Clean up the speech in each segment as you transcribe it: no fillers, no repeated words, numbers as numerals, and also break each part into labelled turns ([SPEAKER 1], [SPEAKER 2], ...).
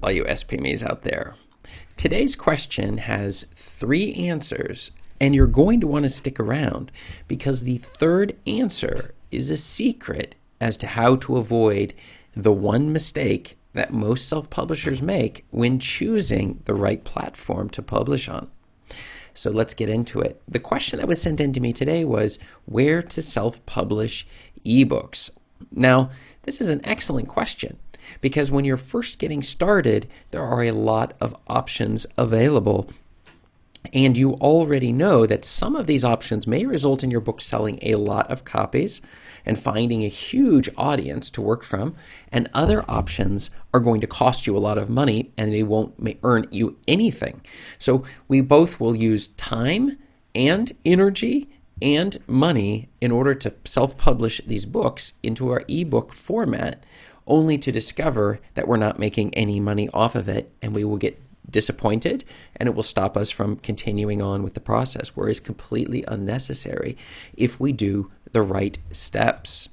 [SPEAKER 1] all you SPMEs out there. Today's question has 3 answers, and you're going to want to stick around because the third answer is a secret as to how to avoid the one mistake that most self-publishers make when choosing the right platform to publish on. So let's get into it. The question that was sent in to me today was where to self-publish ebooks. Now, this is an excellent question because when you're first getting started, there are a lot of options available. And you already know that some of these options may result in your book selling a lot of copies and finding a huge audience to work from, and other options are going to cost you a lot of money and they won't earn you anything. So we both will use time and energy and money in order to self-publish these books into our ebook format, only to discover that we're not making any money off of it, and we will get disappointed and it will stop us from continuing on with the process, where it's completely unnecessary if we do the right steps.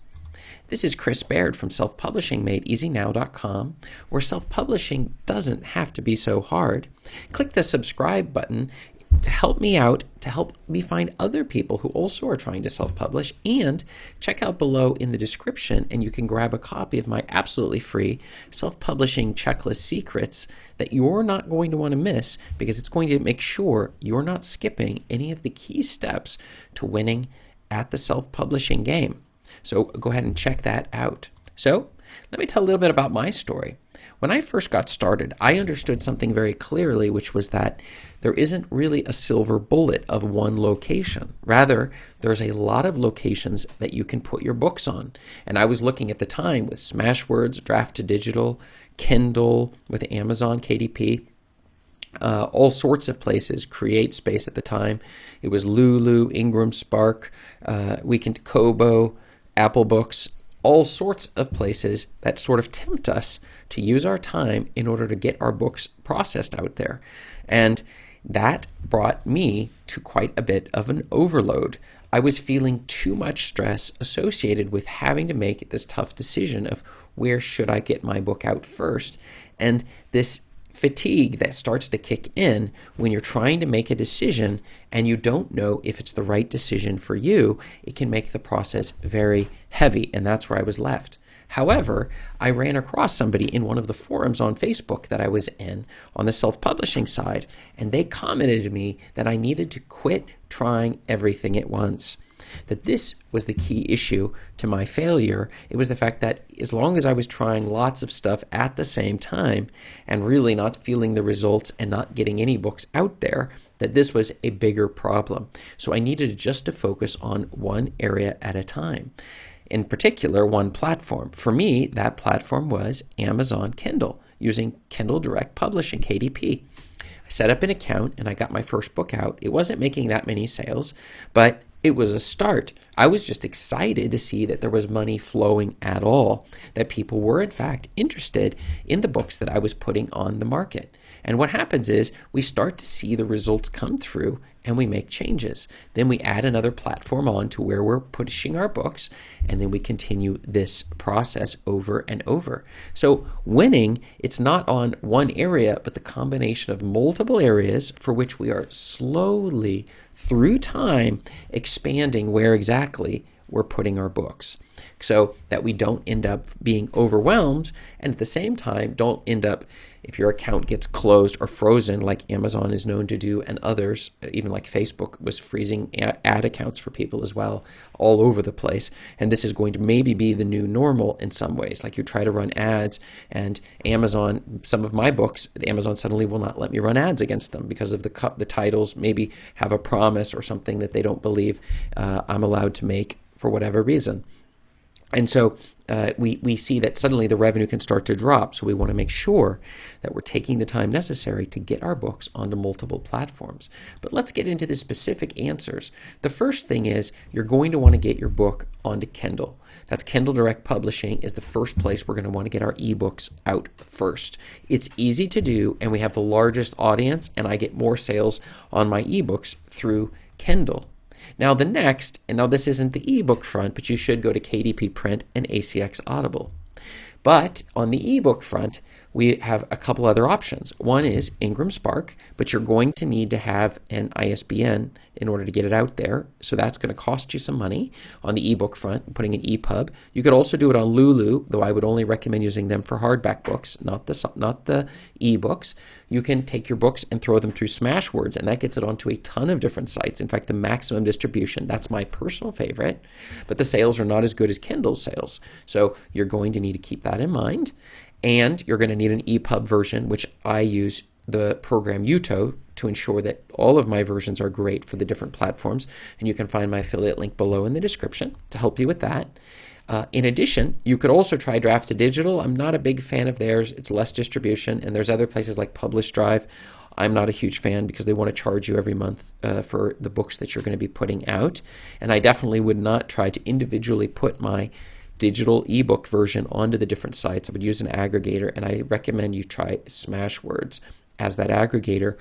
[SPEAKER 1] This is Chris Baird from selfpublishingmadeeasynow.com, where self-publishing doesn't have to be so hard. Click the subscribe button to help me out, to help me find other people who also are trying to self-publish, and check out below in the description and you can grab a copy of my absolutely free self-publishing checklist secrets that you're not going to want to miss, because it's going to make sure you're not skipping any of the key steps to winning at the self-publishing game. So go ahead and check that out. So let me tell a little bit about my story. When I first got started, I understood something very clearly, which was that there isn't really a silver bullet of one location. Rather, there's a lot of locations that you can put your books on. And I was looking at the time with Smashwords, Draft to Digital, Kindle, with Amazon, KDP, all sorts of places, CreateSpace at the time. It was Lulu, Ingram Spark, Weekend Kobo, Apple Books, all sorts of places that sort of tempt us to use our time in order to get our books processed out there. And that brought me to quite a bit of an overload. I was feeling too much stress associated with having to make this tough decision of where should I get my book out first. And this fatigue that starts to kick in when you're trying to make a decision and you don't know if it's the right decision for you, it can make the process very heavy, and that's where I was left. However, I ran across somebody in one of the forums on Facebook that I was in on the self-publishing side, and they commented to me that I needed to quit trying everything at once. That this was the key issue to my failure. It was the fact that as long as I was trying lots of stuff at the same time and really not feeling the results and not getting any books out there, that this was a bigger problem. So I needed just to focus on one area at a time. In particular, one platform. For me, that platform was Amazon Kindle, using Kindle Direct Publishing, KDP. I set up an account and I got my first book out. It wasn't making that many sales, but it was a start. I was just excited to see that there was money flowing at all, that people were in fact interested in the books that I was putting on the market. And what happens is we start to see the results come through and we make changes. Then we add another platform on to where we're pushing our books, and then we continue this process over and over. So winning, it's not on one area, but the combination of multiple areas for which we are slowly, through time, expanding where exactly we're putting our books, so that we don't end up being overwhelmed, and at the same time don't end up, if your account gets closed or frozen like Amazon is known to do, and others, even like Facebook was freezing ad accounts for people as well, all over the place. And this is going to maybe be the new normal in some ways. Like you try to run ads, and Amazon, some of my books, Amazon suddenly will not let me run ads against them because of the titles maybe have a promise or something that they don't believe I'm allowed to make for whatever reason. And so we see that suddenly the revenue can start to drop. So we want to make sure that we're taking the time necessary to get our books onto multiple platforms. But let's get into the specific answers. The first thing is you're going to want to get your book onto Kindle. That's Kindle Direct Publishing is the first place we're going to want to get our ebooks out first. It's easy to do, and we have the largest audience, and I get more sales on my ebooks through Kindle. Now the next, and now this isn't the ebook front, but you should go to KDP Print and ACX Audible. But on the ebook front, we have a couple other options. One is Ingram Spark, but you're going to need to have an ISBN in order to get it out there. So that's going to cost you some money on the ebook front, putting an EPUB. You could also do it on Lulu, though I would only recommend using them for hardback books, not the ebooks. You can take your books and throw them through Smashwords, and that gets it onto a ton of different sites. In fact, the maximum distribution, that's my personal favorite, but the sales are not as good as Kindle's sales. So you're going to need to keep that in mind. And you're going to need an EPUB version, which I use the program Uto to ensure that all of my versions are great for the different platforms. And you can find my affiliate link below in the description to help you with that. In addition, you could also try Draft2Digital. I'm not a big fan of theirs. It's less distribution. And there's other places like Publish Drive. I'm not a huge fan because they want to charge you every month for the books that you're going to be putting out. And I definitely would not try to individually put my digital ebook version onto the different sites. I would use an aggregator, and I recommend you try Smashwords as that aggregator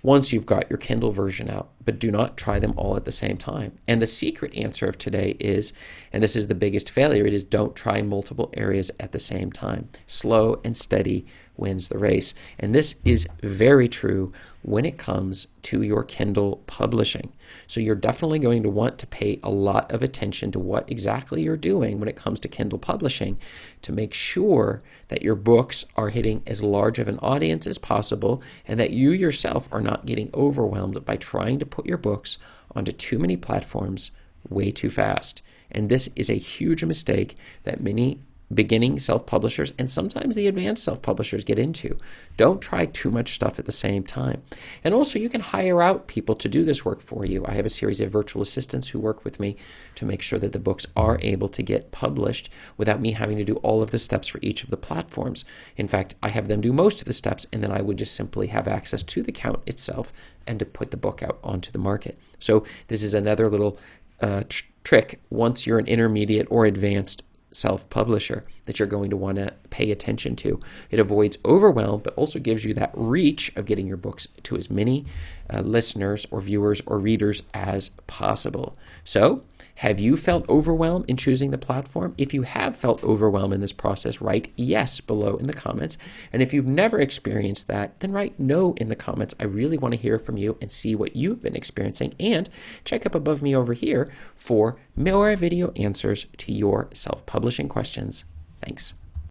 [SPEAKER 1] once you've got your Kindle version out, but do not try them all at the same time. And the secret answer of today is, and this is the biggest failure, it is don't try multiple areas at the same time. Slow and steady wins the race. And this is very true when it comes to your Kindle publishing. So you're definitely going to want to pay a lot of attention to what exactly you're doing when it comes to Kindle publishing to make sure that your books are hitting as large of an audience as possible and that you yourself are not getting overwhelmed by trying to put your books onto too many platforms way too fast. And this is a huge mistake that many beginning self-publishers and sometimes the advanced self-publishers get into. Don't try too much stuff at the same time. And also you can hire out people to do this work for you. I have a series of virtual assistants who work with me to make sure that the books are able to get published without me having to do all of the steps for each of the platforms. In fact, I have them do most of the steps, and then I would just simply have access to the account itself and to put the book out onto the market. So this is another little trick once you're an intermediate or advanced self-publisher that you're going to want to pay attention to. It avoids overwhelm, but also gives you that reach of getting your books to as many listeners or viewers or readers as possible. So, have you felt overwhelmed in choosing the platform? If you have felt overwhelmed in this process, write yes below in the comments. And if you've never experienced that, then write no in the comments. I really want to hear from you and see what you've been experiencing. And check up above me over here for more video answers to your self-publishing questions. Thanks.